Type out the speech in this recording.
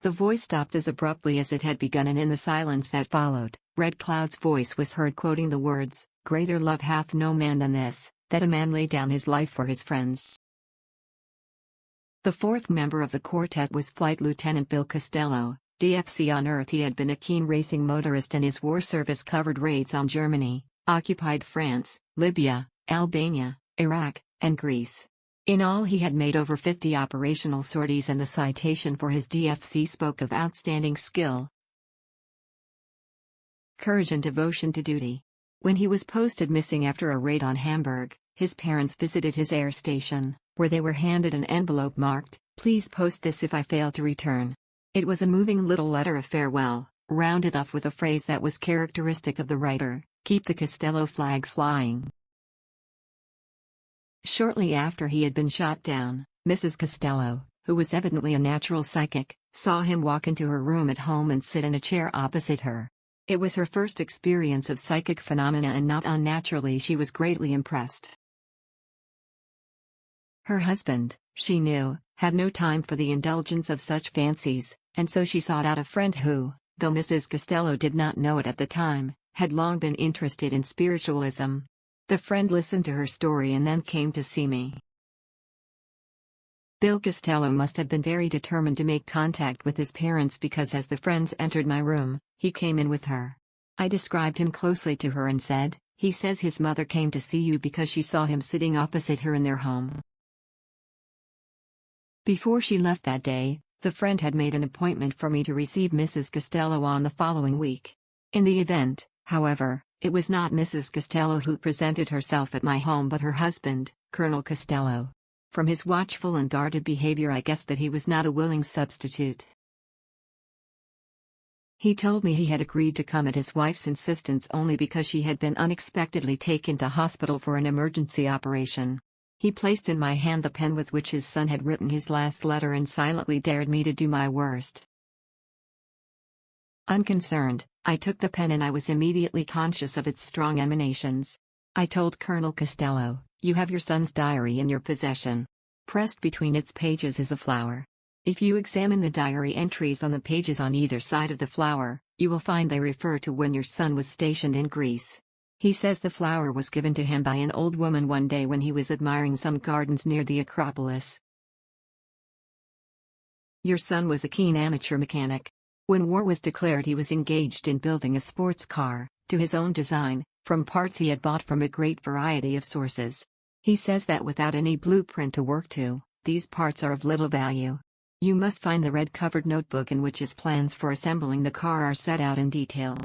The voice stopped as abruptly as it had begun, and in the silence that followed, Red Cloud's voice was heard quoting the words, "Greater love hath no man than this, that a man lay down his life for his friends." The fourth member of the quartet was Flight-Lieutenant Bill Castello, D.F.C. On Earth. He had been a keen racing motorist, and his war service covered raids on Germany, occupied France, Libya, Albania, Iraq, and Greece. In all, he had made over 50 operational sorties, and the citation for his D.F.C. spoke of outstanding skill, courage, and devotion to duty. When he was posted missing after a raid on Hamburg, his parents visited his air station, where they were handed an envelope marked, "Please post this if I fail to return." It was a moving little letter of farewell, rounded off with a phrase that was characteristic of the writer: "Keep the Castello flag flying." Shortly after he had been shot down, Mrs. Castello, who was evidently a natural psychic, saw him walk into her room at home and sit in a chair opposite her. It was her first experience of psychic phenomena, and not unnaturally she was greatly impressed. Her husband, she knew, had no time for the indulgence of such fancies, and so she sought out a friend who, though Mrs. Castello did not know it at the time, had long been interested in spiritualism. The friend listened to her story and then came to see me. Bill Castello must have been very determined to make contact with his parents, because as the friends entered my room, he came in with her. I described him closely to her and said, "He says his mother came to see you because she saw him sitting opposite her in their home." Before she left that day, the friend had made an appointment for me to receive Mrs. Castello on the following week. In the event, however, it was not Mrs. Castello who presented herself at my home but her husband, Colonel Castello. From his watchful and guarded behavior I guessed that he was not a willing substitute. He told me he had agreed to come at his wife's insistence only because she had been unexpectedly taken to hospital for an emergency operation. He placed in my hand the pen with which his son had written his last letter and silently dared me to do my worst. Unconcerned, I took the pen and I was immediately conscious of its strong emanations. I told Colonel Castello, "You have your son's diary in your possession. Pressed between its pages is a flower. If you examine the diary entries on the pages on either side of the flower, you will find they refer to when your son was stationed in Greece. He says the flower was given to him by an old woman one day when he was admiring some gardens near the Acropolis. Your son was a keen amateur mechanic. When war was declared, he was engaged in building a sports car, to his own design, from parts he had bought from a great variety of sources. He says that without any blueprint to work to, these parts are of little value. You must find the red-covered notebook in which his plans for assembling the car are set out in detail."